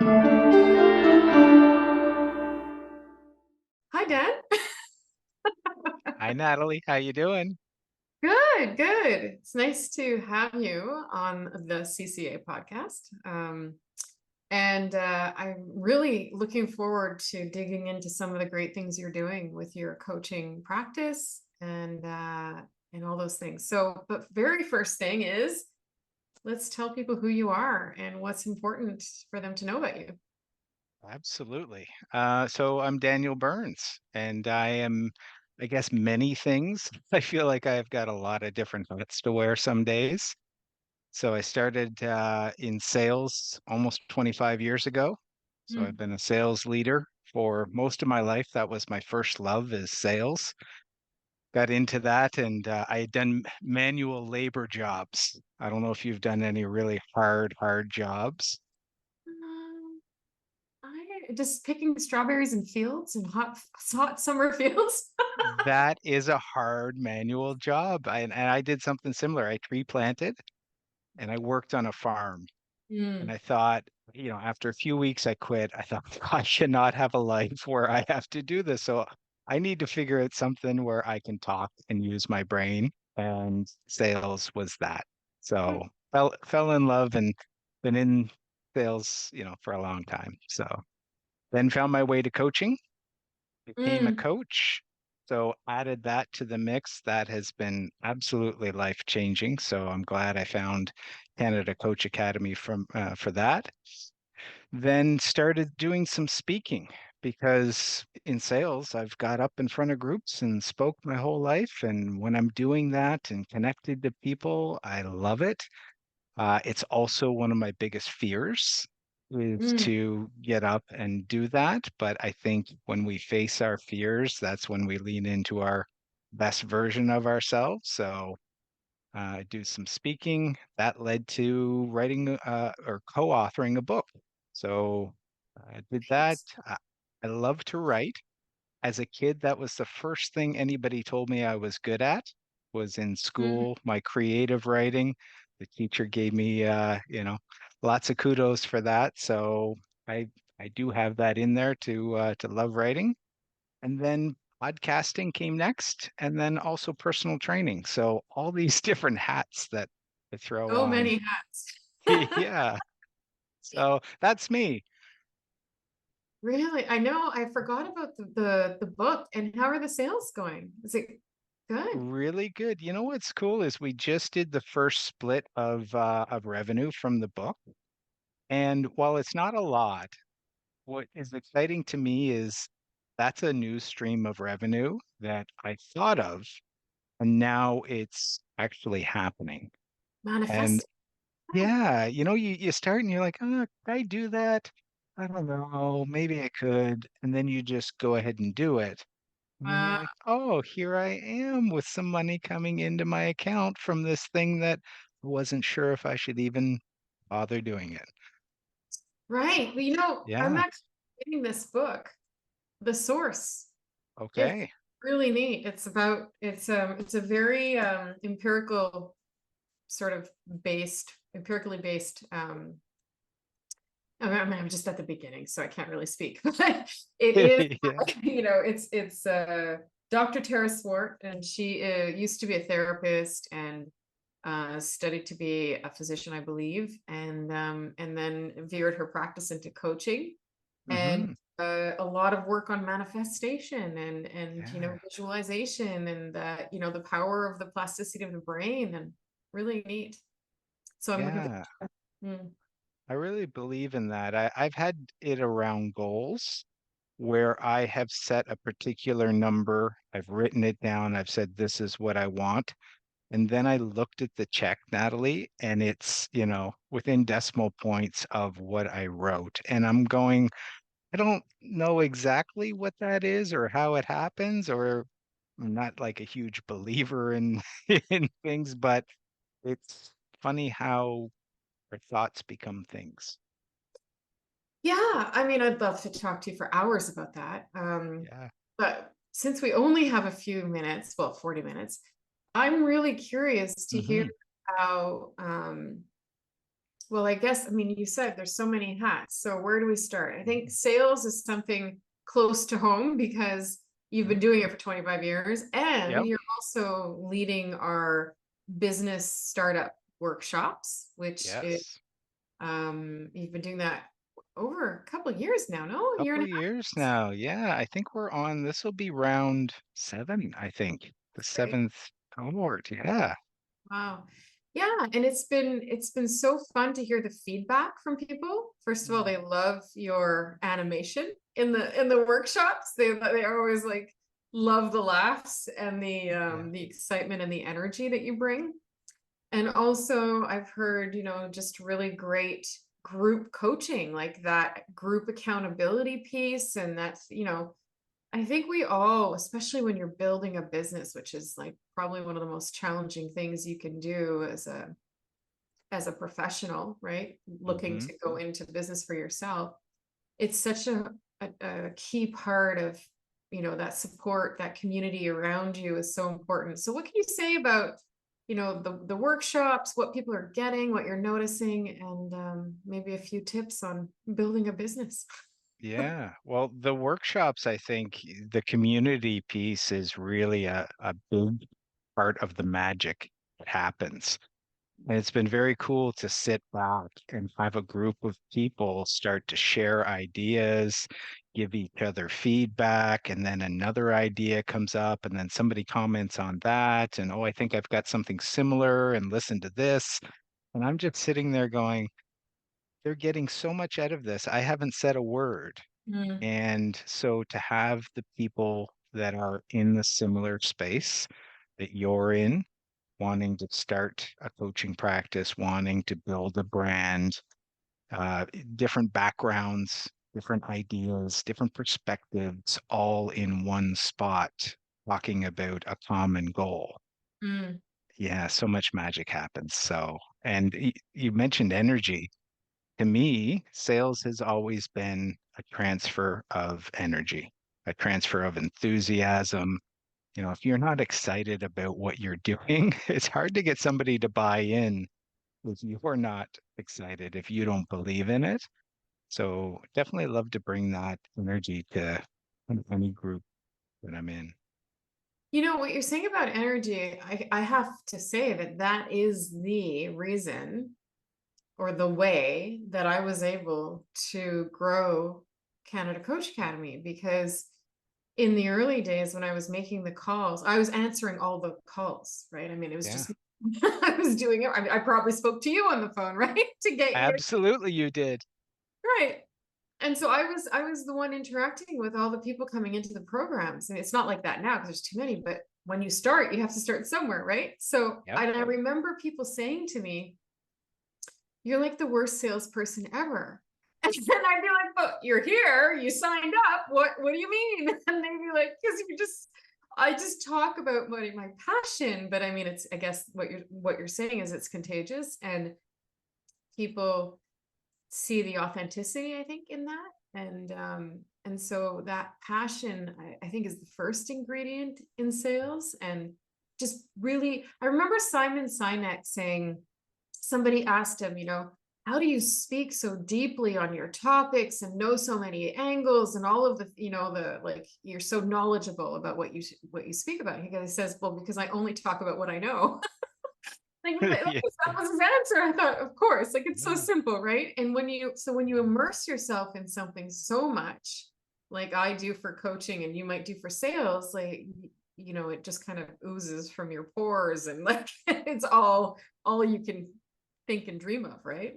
Hi, Dan. Hi, Natalie. How you doing? Good, good. It's nice to have you on the CCA podcast. And I'm really looking forward to digging into some of the great things you're doing with your coaching practice and all those things. So, but very first thing is let's tell people who you are and what's important for them to know about you. Absolutely. So I'm Daniel Burns, and I am, I guess, many things. I feel like I've got a lot of different hats to wear some days. So I started in sales almost 25 years ago. So I've Mm, been a sales leader for most of my life. That was my first love is sales. Got into that, and I had done manual labor jobs. I don't know if you've done any really hard jobs. um, I just picking strawberries in fields and hot summer fields. That is a hard manual job. And I did something similar. I tree planted and I worked on a farm. And Mm, I thought, after a few weeks, I quit. I thought, I cannot have a life where I have to do this. So I need to figure out something where I can talk and use my brain. And sales was that. So fell in love and been in sales, for a long time. So then found my way to coaching, became a mm. coach. So added that to the mix. That has been absolutely life changing. So I'm glad I found Canada Coach Academy for that. Then started doing some speaking because in sales I've got up in front of groups and spoke my whole life. And when I'm doing that and connected to people, I love it. It's also one of my biggest fears is Mm, to get up and do that. But I think when we face our fears, that's when we lean into our best version of ourselves. So I do some speaking that led to writing or co-authoring a book. So I did that. nice. I love to write. As a kid, that was the first thing anybody told me I was good at was in Mm, school, my creative writing. The teacher gave me lots of kudos for that. So I I do have that in there to love writing. And then podcasting came next, and then also personal training. So all these different hats that I throw so on. many hats. Yeah. So that's me. Really? I know I forgot about the book and how are the sales going? Is it good? Really good. You know what's cool is we just did the first split of revenue from the book. And while it's not a lot, what is exciting to me is that's a new stream of revenue that I thought of, and now it's actually happening. And Manifest. yeah, you start and you're like, oh, could I do that? I don't know, maybe I could. And then you just go ahead and do it. And then you're Uh, like, oh, here I am with some money coming into my account from this thing that I wasn't sure if I should even bother doing it. right. Well, I'm Yeah. actually reading this book, The Source. It's Okay. really neat. It's a very empirical sort of empirically based I'm just at the beginning, so I can't really speak. But it is, Yeah. it's Dr. Tara Swart, and she used to be a therapist and studied to be a physician, I believe, and then veered her practice into coaching and Hmm. a lot of work on manifestation and Yeah. visualization and the power of the plasticity of the brain and really neat. So I'm looking Yeah. for. Mm, I really believe in that. I've had it around goals where I have set a particular number. I've written it down. I've said, this is what I want. And then I looked at the check, Natalie, and it's, within decimal points of what I wrote. And I'm going, I don't know exactly what that is or how it happens, or I'm not like a huge believer in in things, but it's funny how our thoughts become things. yeah, I mean, I'd love to talk to you for hours about that. Yeah. But since we only have a few minutes, well, 40 minutes, I'm really curious to hear Hmm. how Well, I guess, I mean, you said there's so many hats. So where do we start? I think sales is something close to home because you've been Mhm. doing it for 25 years and Yep. you're also leading our business startup workshops, which is, Yes. you've been doing that over a couple of years now, no? A year Couple and of a half? years now. Yeah, I think this will be round 7, I think. The That's great. 7th cohort. Yeah. Wow. Yeah, and it's been so fun to hear the feedback from people. First of all, they love your animation in the workshops. They always like love the laughs and Yeah. the excitement and the energy that you bring. And also I've heard, just really great group coaching, like that group accountability piece and that's, I think we all, especially when you're building a business, which is like probably one of the most challenging things you can do as a professional, right? Looking Hmm. to go into business for yourself. It's such a key part of, that support, that community around you is so important. So what can you say about, the workshops, what people are getting, what you're noticing, and maybe a few tips on building a business? Yeah. Well, the workshops, I think the community piece is really a big part of the magic that happens. And it's been very cool to sit back and have a group of people start to share ideas, give each other feedback, and then another idea comes up, and then somebody comments on that. And oh, I think I've got something similar, and listen to this. And I'm just sitting there going, they're getting so much out of this. I haven't said a word. Mm, And so to have the people that are in the similar space that you're in, wanting to start a coaching practice, wanting to build a brand, different backgrounds, different ideas, different perspectives, all in one spot, talking about a common goal. mm, Yeah, so much magic happens. So, and you mentioned energy. To me, sales has always been a transfer of energy, a transfer of enthusiasm. If you're not excited about what you're doing, it's hard to get somebody to buy in if you're not excited, if you don't believe in it. So definitely love to bring that energy to any group that I'm in. What you're saying about energy, I have to say that that is the reason or the way that I was able to grow Canada Coach Academy because in the early days when I was making the calls, I was answering all the calls, right? I mean, it was Yeah, just I was doing it. I mean, I probably spoke to you on the phone, right? To get you absolutely you did. right. And so I was the one interacting with all the people coming into the programs. And it's not like that now because there's too many, but when you start, you have to start somewhere, right? So Yep. I remember people saying to me, "You're like the worst salesperson ever." And then I'd be like, "But you're here, you signed up. What do you mean?" And they'd be like, "Because I just talk about my passion." But I mean, it's I guess what you're saying is it's contagious and people see the authenticity, I think, in that. And so that passion, I think, is the first ingredient in sales. And just really, I remember Simon Sinek saying, somebody asked him, how do you speak so deeply on your topics and know so many angles and all of the, the like you're so knowledgeable about what you speak about. He says, well, because I only talk about what I know. Like Yeah. that was his answer. I thought, of course, like it's so Yeah. simple, right? And when you immerse yourself in something so much, like I do for coaching and you might do for sales, like it just kind of oozes from your pores and like it's all you can think and dream of, right?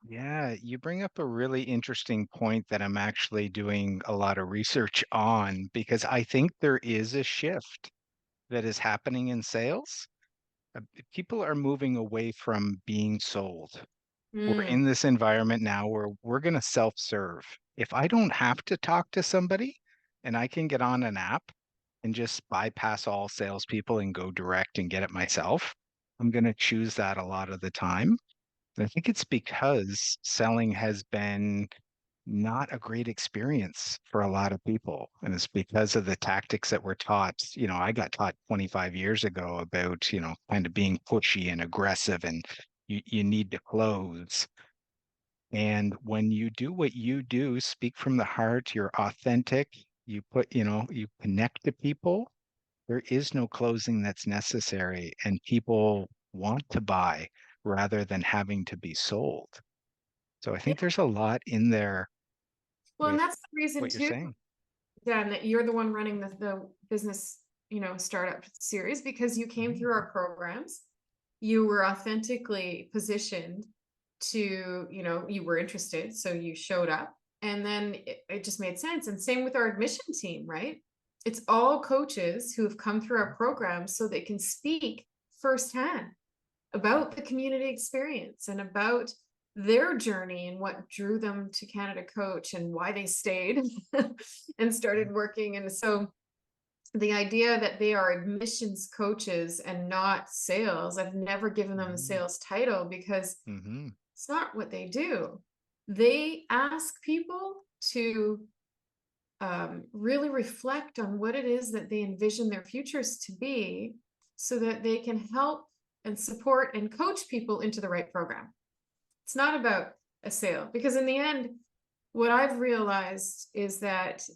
Yeah, you bring up a really interesting point that I'm actually doing a lot of research on because I think there is a shift that is happening in sales. People are moving away from being sold. We're Mm, in this environment now where we're going to self-serve. If I don't have to talk to somebody and I can get on an app and just bypass all salespeople and go direct and get it myself, I'm going to choose that a lot of the time. And I think it's because selling has been not a great experience for a lot of people. And it's because of the tactics that were taught. I got taught 25 years ago about, kind of being pushy and aggressive and you need to close. And when you do what you do, speak from the heart, you're authentic, you connect to people, there is no closing that's necessary, and people want to buy rather than having to be sold. So I Yeah. think there's a lot in there Well, and with that's the reason what you're too, saying. Dan, that you're the one running the business, startup series because you came Mhm. through our programs. You were authentically positioned to, you were interested, so you showed up, and then it just made sense. And same with our admission team, right? It's all coaches who have come through our programs so they can speak firsthand about the community experience and about their journey and what drew them to Canada Coach and why they stayed and started working. And so the idea that they are admissions coaches and not sales, I've never given them a Mhm. sales title because Mhm. it's not what they do. They ask people to really reflect on what it is that they envision their futures to be so that they can help and support and coach people into the right program. It's not about a sale because in the end, what I've realized is that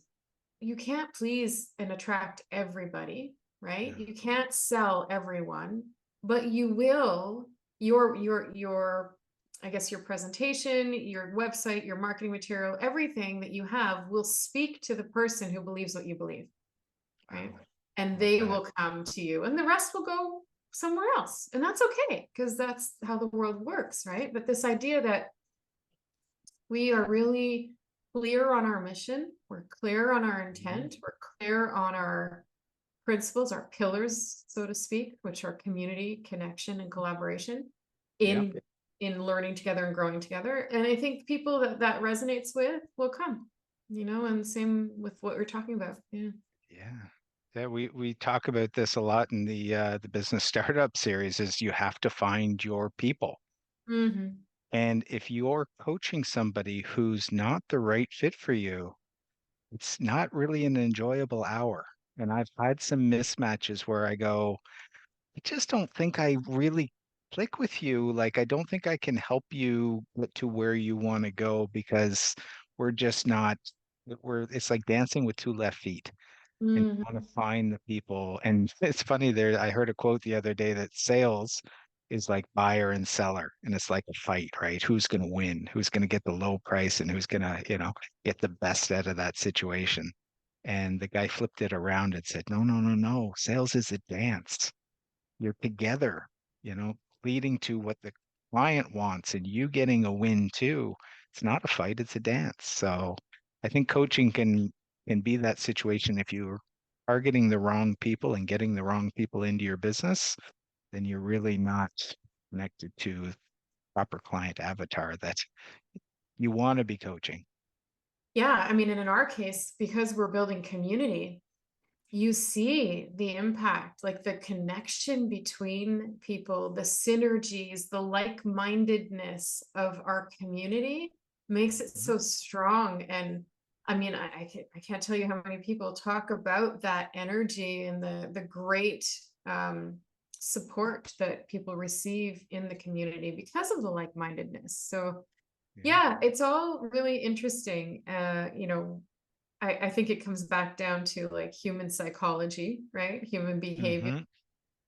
you can't please and attract everybody, right? Yeah. You can't sell everyone, but you will your I guess your presentation, your website, your marketing material, everything that you have will speak to the person who believes what you believe, right? Wow. And Love they that. will come to you and the rest will go somewhere else. And that's okay because that's how the world works, right? But this idea that we are really clear on our mission, we're clear on our Mhm. intent, we're clear on our principles, our pillars, so to speak, which are community, connection, and collaboration Yep. in learning together and growing together. And I think people that that resonates with will come, and same with what we're talking about. Yeah. Yeah. Yeah, we talk about this a lot in the business startup series is you have to find your people. Hmm. And if you're coaching somebody who's not the right fit for you, it's not really an enjoyable hour. And I've had some mismatches where I go, I just don't think I really click with you. Like, I don't think I can help you get to where you want to go because we're just not, it's like dancing with two left feet. And you want Hmm. to find the people. And it's funny there, I heard a quote the other day that sales is like buyer and seller, and it's like a fight, right? Who's going to win? Who's going to get the low price and who's going to, get the best out of that situation? And the guy flipped it around and said, no, no, no, no. Sales is a dance. You're together, you know, leading to what the client wants and you getting a win too. It's not a fight, it's a dance. So I think coaching can be that situation if you're targeting the wrong people and getting the wrong people into your business, then you're really not connected to proper client avatar that you want to be coaching. Yeah. I mean, and in our case, because we're building community, you see the impact, like the connection between people, the synergies, the like-mindedness of our community makes it Mhm. so strong. And I mean, I can't tell you how many people talk about that energy and the great support that people receive in the community because of the like-mindedness. So Yeah. yeah, it's all really interesting. I think it comes back down to like human psychology, right? Human behavior. Hmm.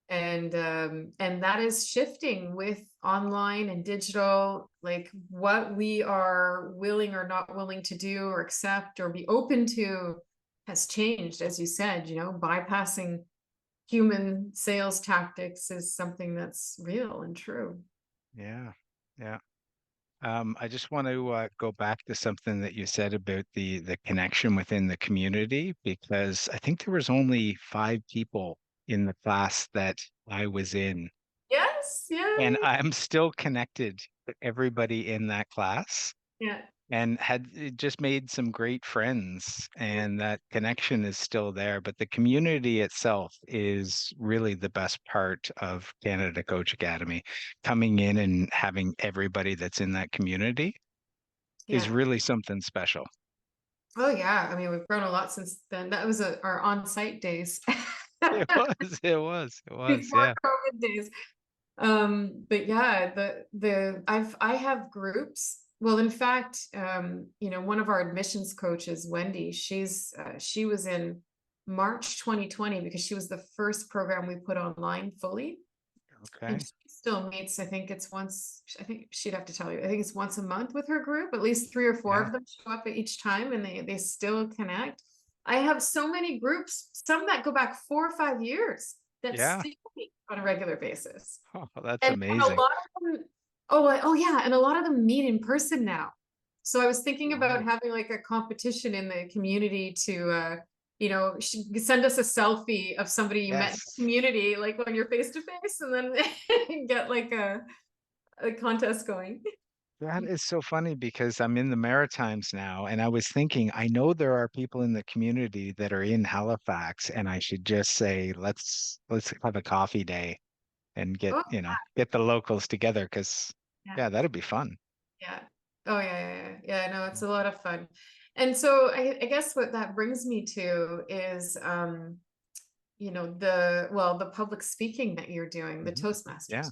And that is shifting with online and digital, like what we are willing or not willing to do or accept or be open to has changed, as you said, bypassing human sales tactics is something that's real and true. Yeah. Yeah. I just want to go back to something that you said about the connection within the community, because I think there was only 5 people in the class that I was in, Yes, and yeah, I'm still connected to everybody in that class, yeah. and had just made some great friends, and that connection is still there. But the community itself is really the best part of Canada Coach Academy. Coming in and having everybody that's in that community is Yeah. really something special. Oh yeah. I mean, we've grown a lot since then. That was our on-site days It was, it was, before yeah. COVID days. But yeah, I have groups. Well, in fact, one of our admissions coaches, Wendy, she was in March 2020 because she was the first program we put online fully. And Okay. she still meets, I think she'd have to tell you, I think it's once a month with her group. At least three or four Yeah. of them show up at each time and they still connect. I have so many groups, some that go back 4 or 5 years that Yeah. still meet on a regular basis. Oh, that's And a amazing. lot of them, oh yeah, and a lot of them meet in person now. So I was thinking about Wow. having like a competition in the community to send us a selfie of somebody you met in the Yes. community, like when you're face to face, and then get like a contest going. That is so funny because I'm in the Maritimes now, and I was thinking, I know there are people in the community that are in Halifax, and I should just say, let's have a coffee day and Oh, get the locals together because yeah, yeah, that'd be fun. yeah. Oh yeah. No, it's a lot of fun. And so I guess what that brings me to is the public speaking that you're doing, the Mhm. Toastmasters. Yeah. Is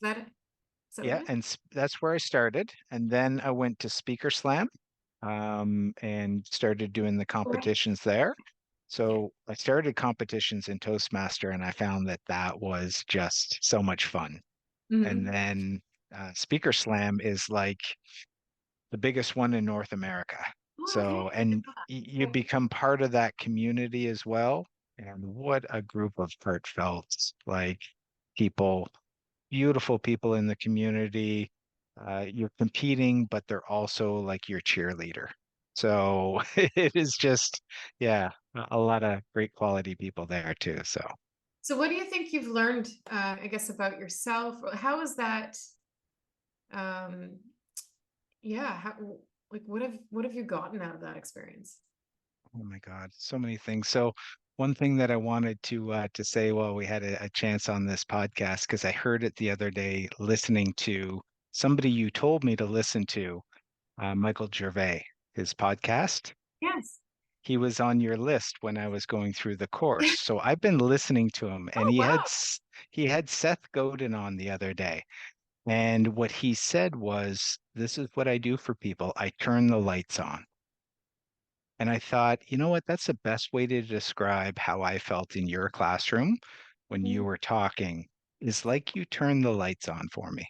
that it? Is that Yeah, right? and that's where I started, and then I went to Speaker Slam, and started doing the Right. competitions there. Yeah. So I started competitions in Toastmaster, and I found that that was just so much fun. And Mhm. then Speaker Slam is like the biggest one in North America. Oh, okay. So, and you Okay. become part of that community as well. And what a group of heartfelt, like people, beautiful people in the community. You're competing, but they're also like your cheerleader. So it is just, yeah, a lot of great quality people there too. So, So what do you think you've learned, I guess, about yourself? How is that, um, yeah, like what have you gotten out of that experience? oh my God, so many things. So one thing that I wanted to say while we had a chance on this podcast, because I heard it the other day listening to somebody you told me to listen to, Michael Gervais, his podcast. Yes. He was on your list when I was going through the course. So I've been listening to him, and Oh, wow. he had Seth Godin on the other day. And what he said was, "This is what I do for people. I turn the lights on." And I thought, you know what? That's the best way to describe how I felt in your classroom when you Mm, were talking, is like you turned the lights on for me.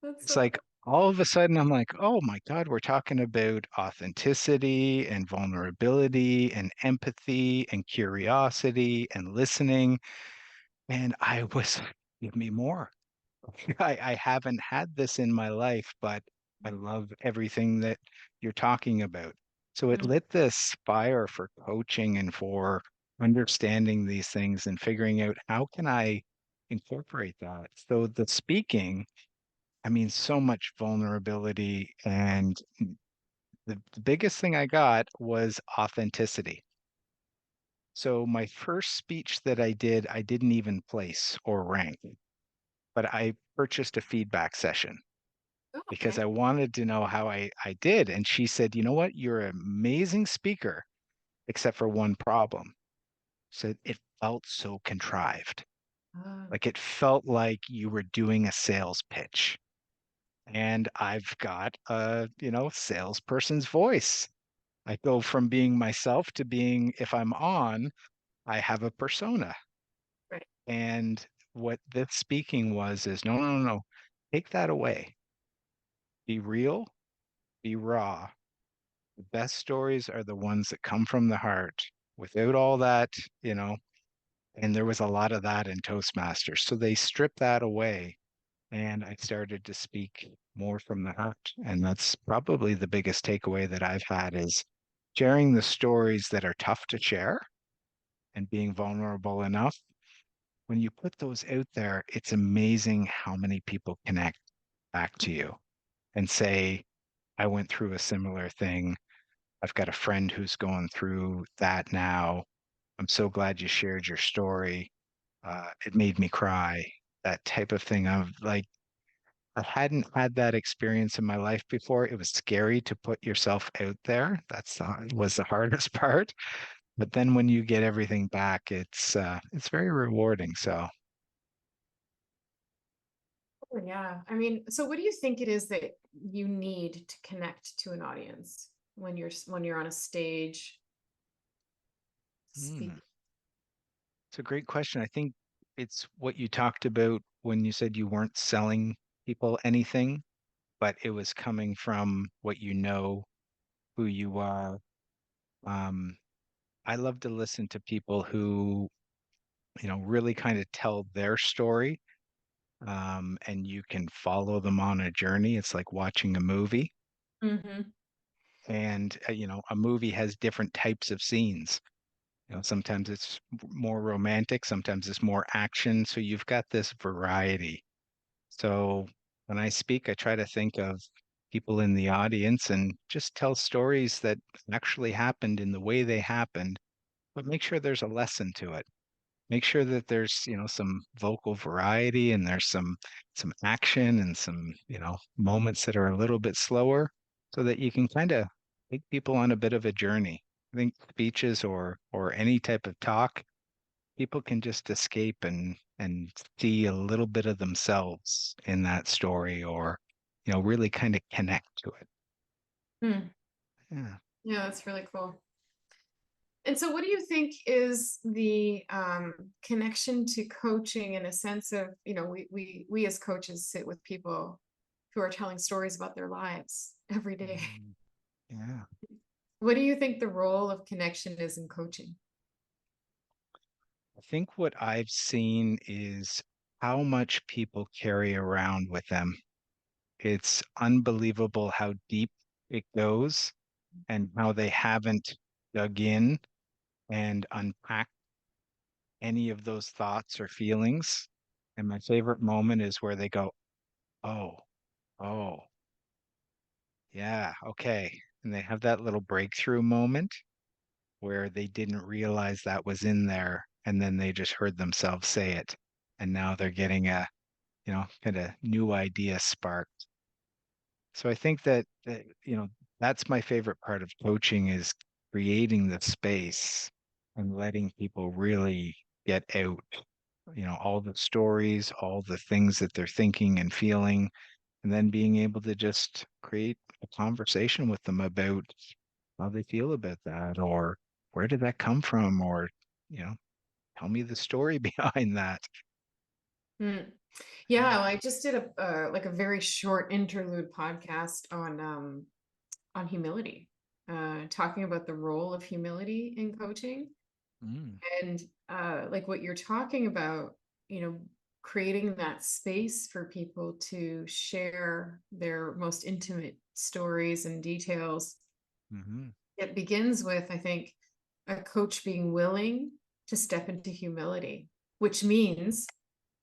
that's It's so like all of a sudden I'm like, oh my God, we're talking about authenticity and vulnerability and empathy and curiosity and listening. And I was, give me more. I haven't had this in my life, but I love everything that you're talking about. So it mm. lit this fire for coaching and for understanding these things and figuring out how can I incorporate that. So the speaking, I mean, so much vulnerability. And the biggest thing I got was authenticity. So my first speech that I did, I didn't even place or rank, but I purchased a feedback session Oh, because okay. I wanted to know how I did. And she said, you know what? You're an amazing speaker, except for one problem. Said it felt so contrived. Ah, Like it felt like you were doing a sales pitch. And I've got a, salesperson's voice. I go from being myself to being, if I'm on, I have a persona. right. And what this speaking was is no, no, no, no. Take that away. Be real, be raw. The best stories are the ones that come from the heart without all that, you know. And there was a lot of that in Toastmasters. So they stripped that away and I started to speak more from the heart. And that's probably the biggest takeaway that I've had is sharing the stories that are tough to share and being vulnerable enough. When you put those out there, it's amazing how many people connect back to you and say, I went through a similar thing. I've got a friend who's going through that now. I'm so glad you shared your story. It made me cry. That type of thing. Of like, I hadn't had that experience in my life before. It was scary to put yourself out there. Was the hardest part. But then when you get everything back, it's very rewarding. So Oh, yeah. I mean, so what do you think it is that you need to connect to an audience when you're on a stage Hmm. speaking? It's a great question. I think it's what you talked about when you said you weren't selling people anything, but it was coming from what you know, who you are. Um, I love to listen to people who, really kind of tell their story, and you can follow them on a journey. It's like watching a movie. Hmm. And, a movie has different types of scenes. Sometimes it's more romantic, sometimes it's more action. So you've got this variety. So when I speak, I try to think of people in the audience and just tell stories that actually happened in the way they happened, but make sure there's a lesson to it. Make sure that there's, some vocal variety and there's some action and some, moments that are a little bit slower so that you can kind of take people on a bit of a journey. I think speeches or any type of talk, people can just escape and see a little bit of themselves in that story or, really kind of connect to it. Hmm. Yeah. Yeah, that's really cool. And so, what do you think is the connection to coaching in a sense of, we as coaches sit with people who are telling stories about their lives every day. Mm, yeah. What do you think the role of connection is in coaching? I think what I've seen is how much people carry around with them. It's unbelievable how deep it goes and how they haven't dug in and unpacked any of those thoughts or feelings. And my favorite moment is where they go, oh, oh, yeah, okay. And they have that little breakthrough moment where they didn't realize that was in there. And then they just heard themselves say it. And now they're getting a, kind of new idea sparked. So I think that that's my favorite part of coaching is creating the space and letting people really get out, all the stories, all the things that they're thinking and feeling, and then being able to just create a conversation with them about how they feel about that or where did that come from or, you know, tell me the story behind that. Hmm. Yeah, well, I just did a like a very short interlude podcast on humility, talking about the role of humility in coaching. Mm, And like what you're talking about, you know, creating that space for people to share their most intimate stories and details. hmm. It begins with, I think, a coach being willing to step into humility, which means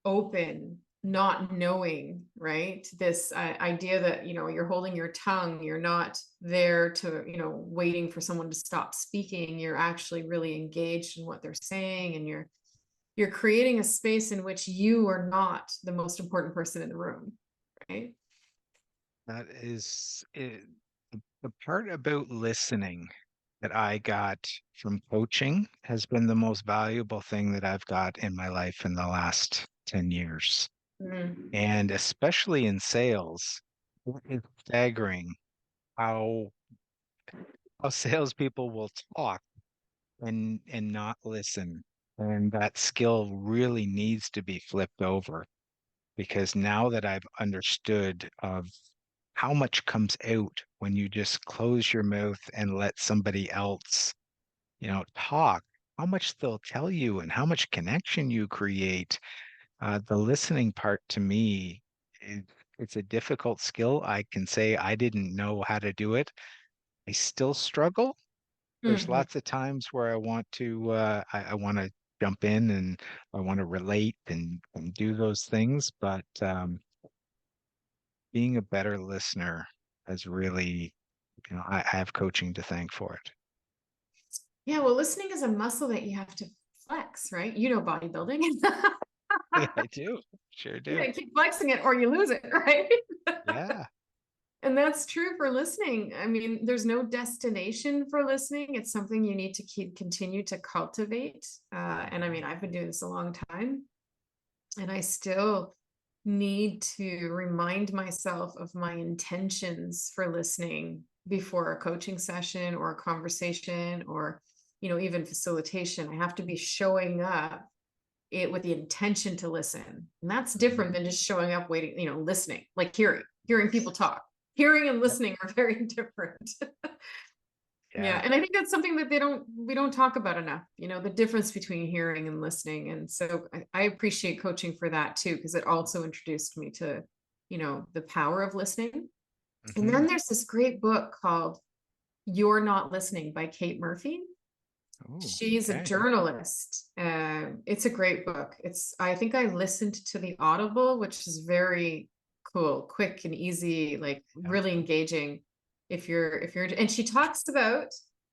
open, not knowing, right? This idea that, you're holding your tongue, you're not there to, waiting for someone to stop speaking. You're actually really engaged in what they're saying, and you're creating a space in which you are not the most important person in the room, right? That is it. The part about listening that I got from coaching has been the most valuable thing that I've got in my life in the last 10 years. Mm. And especially in sales, it's staggering how salespeople will talk and not listen. And that skill really needs to be flipped over because now that I've understood of how much comes out when you just close your mouth and let somebody else, talk, how much they'll tell you and how much connection you create. The listening part to me, it, it's a difficult skill. I can say I didn't know how to do it. I still struggle. There's Mhm. lots of times where I want to jump in and I want to relate and do those things, but being a better listener has really, I have coaching to thank for it. Yeah, well, listening is a muscle that you have to flex, right? Bodybuilding. Yeah, I do. Sure You do. gotta keep flexing it or you lose it, right? Yeah. And that's true for listening. I mean, there's no destination for listening. It's something you need to continue to cultivate. And I mean, I've been doing this a long time, and I still need to remind myself of my intentions for listening before a coaching session or a conversation or, even facilitation. I have to be showing up it with the intention to listen. And that's different Mhm. than just showing up waiting, listening, like hearing people talk. Hearing and Yep. listening are very different. Yeah, Yeah. and I think that's something that we don't talk about enough, the difference between hearing and listening. And so I appreciate coaching for that too, because it also introduced me to, the power of listening. And Hmm. then there's this great book called You're Not Listening by Kate Murphy. Oh, She's a okay. journalist. It's a great book. I think I listened to the Audible, which is very cool, quick and easy, like Yeah. really engaging. And she talks about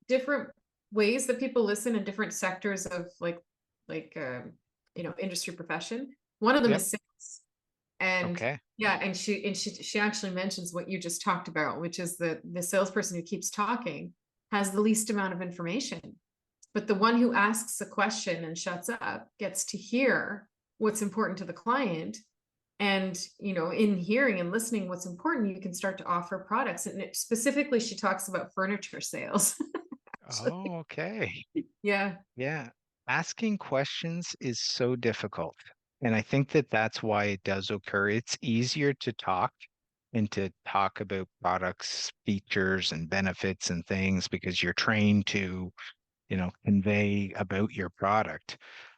different ways that people listen in different sectors of industry profession. One of them Yep. is sales. And Okay. yeah, and she actually mentions what you just talked about, which is that the salesperson who keeps talking has the least amount of information. But the one who asks a question and shuts up gets to hear what's important to the client. And, in hearing and listening what's important, you can start to offer products. And specifically, she talks about furniture sales. Actually. Oh, okay. Yeah. Yeah. Asking questions is so difficult. And I think that that's why it does occur. It's easier to talk and to talk about products, features, and benefits and things because you're trained to, convey about your product.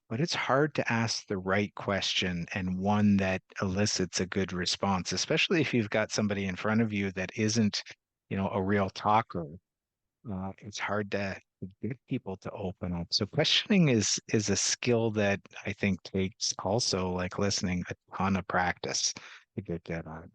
But it's hard to ask the right question and one that elicits a good response, especially if you've got somebody in front of you that isn't, a real talker. It's hard to get people to open up. So questioning is a skill that I think takes also like listening a ton of practice to get that on.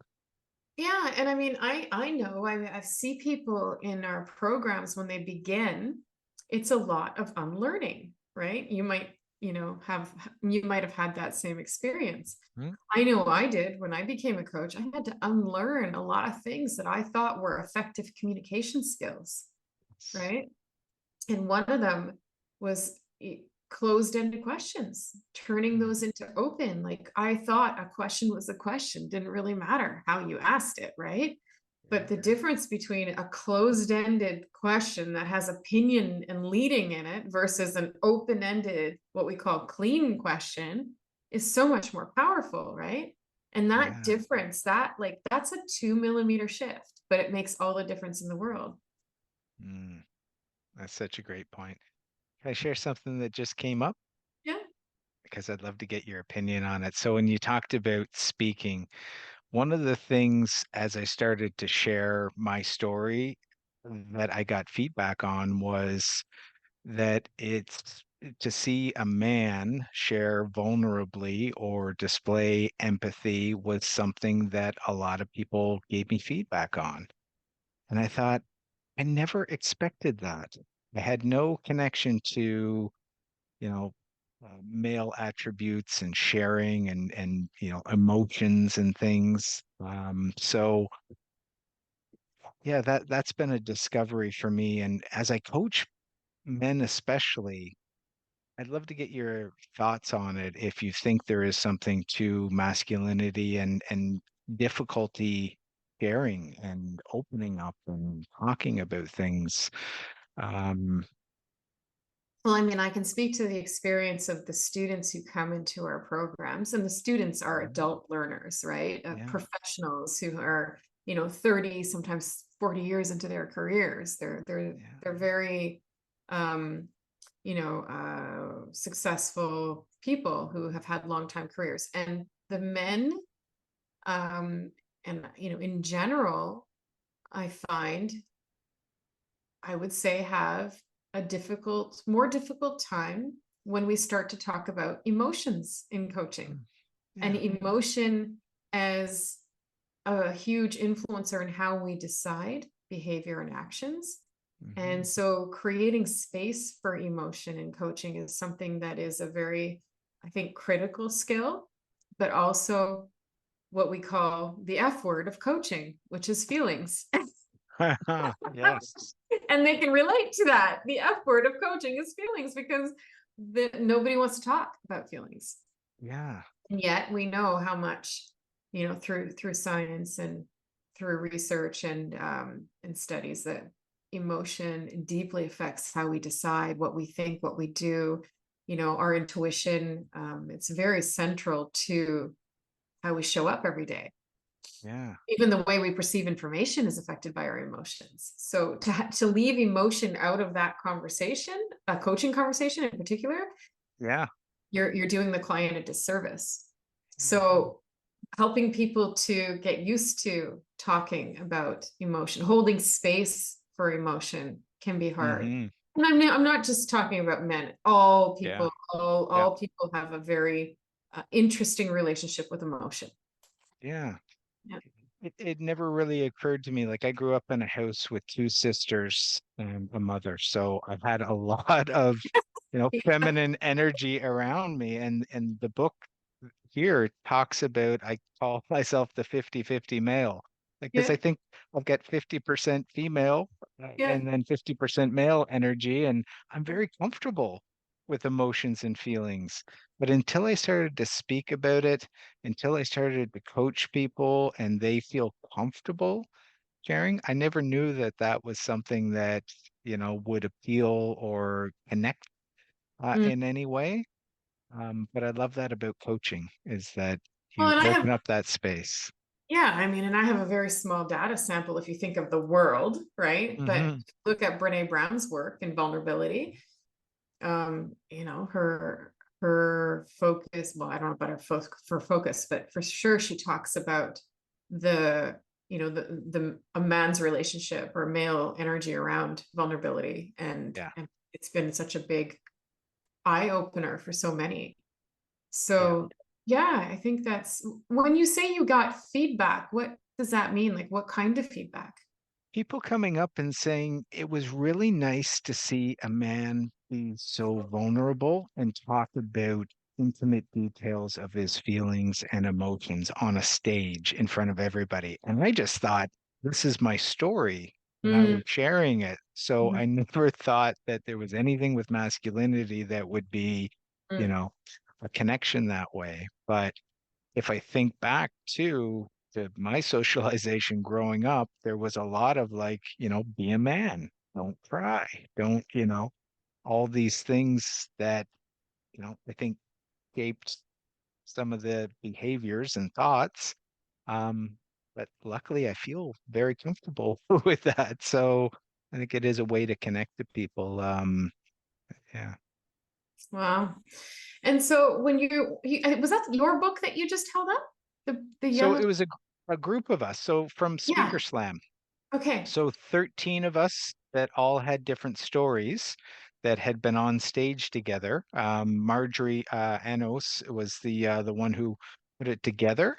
Yeah. And I mean, I know, I see people in our programs when they begin, it's a lot of unlearning, right? You might have had that same experience. Mm, I know I did when I became a coach. I had to unlearn a lot of things that I thought were effective communication skills, yes. right? And one of them was closed-ended questions, turning Mm, those into open. Like I thought a question was a question, didn't really matter how you asked it, right? But the yeah. difference between a closed-ended question that has opinion and leading in it versus an open-ended, what we call clean question, is so much more powerful, right? And that Yeah. difference, that's a 2 millimeter shift, but it makes all the difference in the world. Mm, that's such a great point. Can I share something that just came up? Yeah. Because I'd love to get your opinion on it. So when you talked about speaking, one of the things as I started to share my story that I got feedback on was that it's to see a man share vulnerably or display empathy was something that a lot of people gave me feedback on. And I thought, I never expected that. I had no connection to, you know, male attributes and sharing and emotions and things. So yeah, that's been a discovery for me. And as I coach men especially, I'd love to get your thoughts on it if you think there is something to masculinity and difficulty sharing and opening up and talking about things. Um, Well, I mean, I can speak to the experience of the students who come into our programs, and the students are Mhm. adult learners, right? Yeah, Professionals who are, 30, sometimes 40 years into their careers. yeah, They're very, um, successful people who have had long time careers. And the men, um, and in general, I find I would say have more difficult time when we start to talk about emotions in coaching mm, and yeah, emotion as a huge influencer in how we decide behavior and actions. hmm, And so creating space for emotion in coaching is something that is a very, I think, critical skill, but also what we call the F word of coaching, which is feelings. yes, And they can relate to that. The F word of coaching is feelings because nobody wants to talk about feelings. yeah, And yet we know how much through science and through research and studies that emotion deeply affects how we decide, what we think, what we do, our intuition. It's very central to how we show up every day. Yeah. Even the way we perceive information is affected by our emotions. So to leave emotion out of that conversation, a coaching conversation in particular, Yeah. you're doing the client a disservice. Mhm. So helping people to get used to talking about emotion, holding space for emotion can be hard. Mm-hmm. And I'm not just talking about men. All Yeah. people, Yeah. all people have a very interesting relationship with emotion. Yeah. Yeah. It never really occurred to me. Like I grew up in a house with two sisters and a mother, so I've had a lot of, feminine energy around me. And the book here talks about, I call myself the 50-50 male, because I Yeah. think I've got 50% female Yeah. and then 50% male energy, and I'm very comfortable with emotions and feelings. But until I started to speak about it, until I started to coach people and they feel comfortable sharing, I never knew that that was something that, would appeal or connect Mm. in any way. But I love that about coaching is that Well, you and I have, open up that space. yeah, I mean, and I have a very small data sample if you think of the world, right? But Hmm. look at Brene Brown's work in vulnerability. Her focus, well, I don't know about for focus, but for sure she talks about the, the a man's relationship or male energy around vulnerability. Yeah, And it's been such a big eye opener for so many. yeah. So yeah, I think that's when you say you got feedback, what does that mean? Like what kind of feedback? People coming up and saying it was really nice to see a man be so vulnerable and talk about intimate details of his feelings and emotions on a stage in front of everybody. And I just thought, this is my story. And I Mm, was sharing it. So mhm, I never thought that there was anything with masculinity that would be, you mm. know, a connection that way. But if I think back to my socialization growing up, there was a lot of like, be a man, don't cry, don't, all these things that, I think shaped some of the behaviors and thoughts. Um, but luckily I feel very comfortable with that. So I think it is a way to connect to people. Yeah. Wow. And so when was that your book that you just held up? The So yellow? it was a group of us. So from Speaker Yeah. Slam. Okay. So 13 of us that all had different stories that had been on stage together. Marjorie Anos was the one who put it together,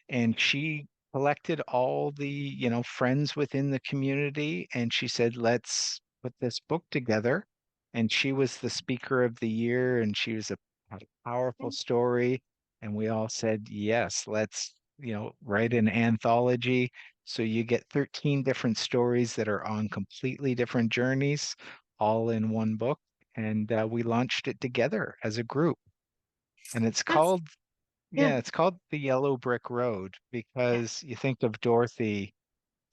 and she collected all the friends within the community, and she said, "Let's put this book together." And she was the speaker of the year, and she had a powerful story, and we all said, "Yes, let's write an anthology." So you get 13 different stories that are on completely different journeys, all in one book. And we launched it together as a group. And That's yeah. it's called The Yellow Brick Road Yeah. because you think of Dorothy,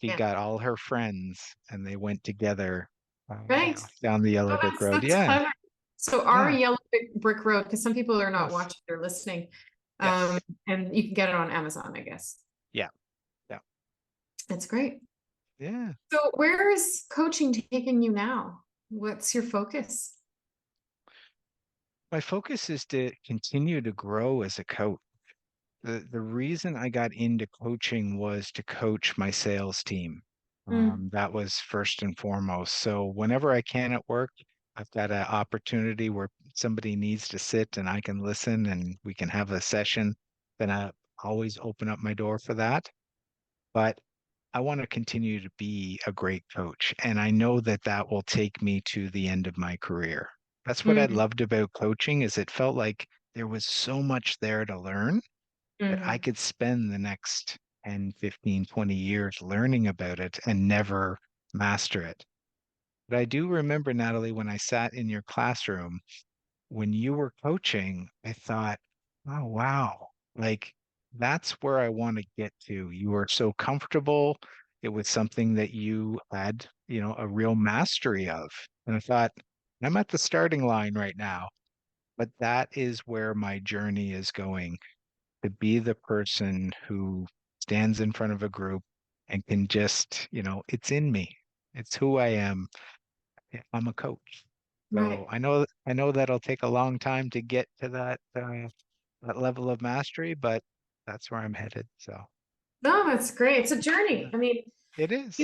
she Yeah. got all her friends and they went together, Right. down the Yellow Oh, Brick Road. that's Yeah. clever. So our Yeah. yellow brick road, because some people are not Yes. watching, they're listening. Yes. And you can get it on Amazon, I guess. Yeah. Yeah. That's great. Yeah. So where is coaching taking you now? What's your focus? My focus is to continue to grow as a coach. The reason I got into coaching was to coach my sales team. Mm, That was first and foremost. So whenever I can at work, I've got an opportunity where somebody needs to sit and I can listen and we can have a session, then I always open up my door for that. But I want to continue to be a great coach. And I know that that will take me to the end of my career. That's what I mm, loved about coaching is it felt like there was so much there to learn that I mhm. could spend the next 10, 15, 20 years learning about it and never master it. But I do remember, Natalie, when I sat in your classroom, when you were coaching, I thought, oh, wow, like that's where I want to get to. You were so comfortable. It was something that you had, a real mastery of. And I thought, I'm at the starting line right now, but that is where my journey is going, to be the person who stands in front of a group and can just, it's in me. It's who I am. I'm a coach. So Right. I know that'll take a long time to get to that level of mastery, but that's where I'm headed. So No, that's great. It's a journey. yeah, I mean, it is.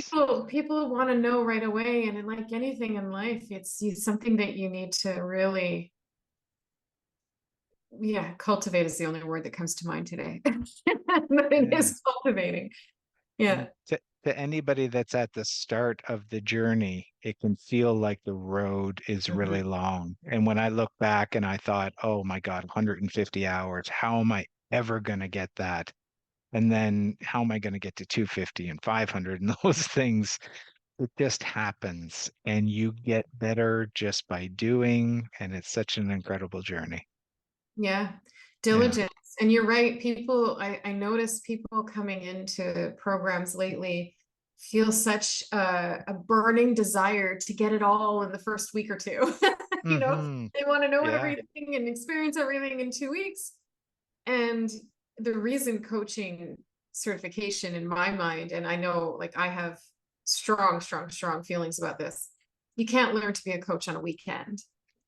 people want to know right away, and like anything in life, it's something that you need to really, yeah, cultivate is the only word that comes to mind today. But it Yeah. is cultivating. And Yeah. to anybody that's at the start of the journey, it can feel like the road is really Mhm. long. And when I look back and I thought, oh my God, 150 hours, how am I ever going to get that? And then how am I going to get to 250 and 500 and those things? It just happens and you get better just by doing. And it's such an incredible journey. Yeah. Yeah. Diligence. And you're right. I notice people coming into programs lately feel such a burning desire to get it all in the first week or two. You know, Hmm. they want to know Yeah. everything and experience everything in 2 weeks. And the reason coaching certification in my mind, and I know like I have strong, strong, strong feelings about this. You can't learn to be a coach on a weekend.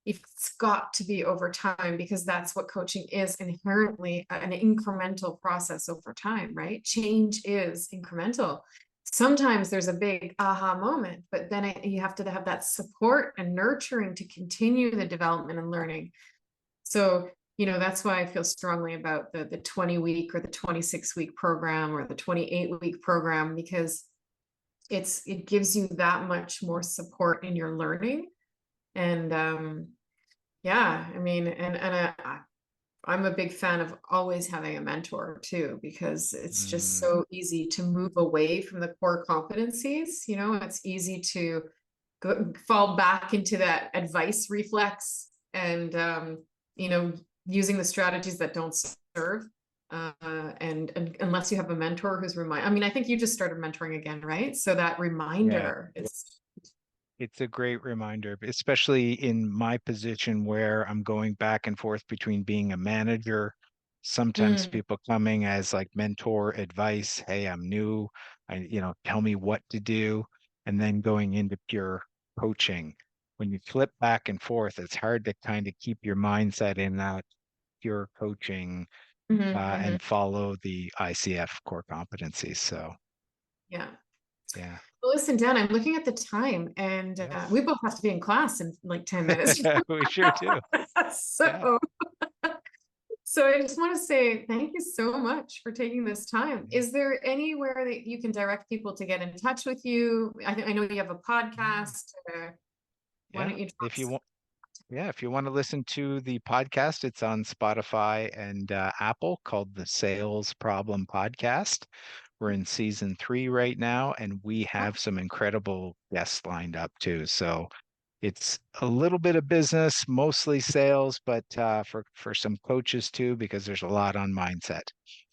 It's got to be over time because that's what coaching is inherently an incremental process over time, right? Change is incremental. Sometimes there's a big aha moment, but then you have to have that support and nurturing to continue the development and learning. So, that's why I feel strongly about the 20-week or the 26-week program or the 28-week program, because it gives you that much more support in your learning. And yeah, I mean, I'm a big fan of always having a mentor too, because it's just Mm, so easy to move away from the core competencies. It's easy to fall back into that advice reflex and you know using the strategies that don't serve. And unless you have a mentor who's I mean, I think you just started mentoring again, right? So that yeah. reminder is. It's a great reminder, especially in my position where I'm going back and forth between being a manager, sometimes Mm, people coming as like mentor advice, hey, I'm new, tell me what to do, and then going into pure coaching. When you flip back and forth, it's hard to kind of keep your mindset in that pure coaching mhm, mhm. and follow the ICF core competencies. So, Yeah. yeah, Well, listen, Dan, I'm looking at the time, and we yes, both have to be in class in like 10 minutes. we sure do. Yeah. So So I just want to say thank you so much for taking this time. Yeah. Is there anywhere that you can direct people to get in touch with you? I know you have a Mm. podcast. Why Yeah. don't you drop If you want, yeah, if you want to listen to the podcast, it's on Spotify and Apple, called the Sales Problem Podcast. We're in season 3 right now, and we have some incredible guests lined up too. So it's a little bit of business, mostly sales, but for some coaches too, because there's a lot on mindset.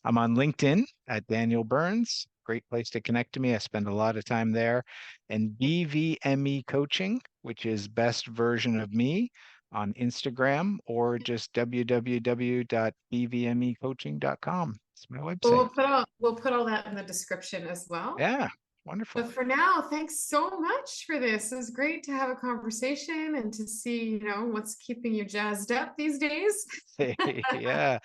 I'm on LinkedIn at Daniel Burns. Great place to connect to me. I spend a lot of time there. And BVME Coaching, which is best version of me, on Instagram, or just www.bvmecoaching.com. It's my Well, website. we'll put all that in the description as well. Yeah, wonderful. But for now, thanks so much for this. It was great to have a conversation and to see, what's keeping you jazzed up these days. Yeah.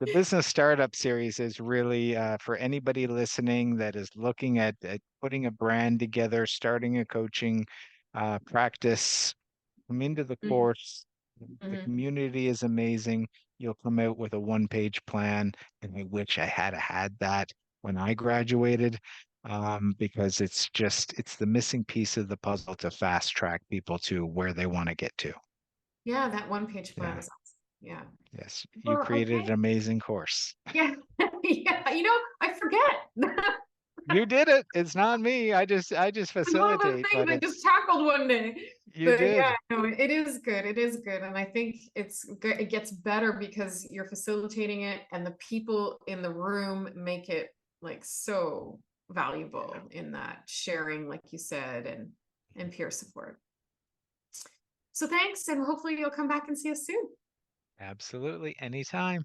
The business startup series is really for anybody listening that is looking at putting a brand together, starting a coaching practice. Come into the Mm, course. The mhm. community is amazing. You'll come out with a one-page plan, and I wish I had that when I graduated, because it's the missing piece of the puzzle to fast track people to where they want to get to. Yeah, that one-page plan Yeah. is awesome. Yeah. Yes. You Well, created okay. an amazing course. Yeah. Yeah. I forget. You did it. It's not me. I just One of the facilitate, things but I just it's tackled one day. you But yeah, did. no, it is good. It is good. And I think it's good. It gets better because you're facilitating it and the people in the room make it like so valuable in that sharing, like you said, and peer support. So thanks, and hopefully you'll come back and see us soon. Absolutely. Anytime.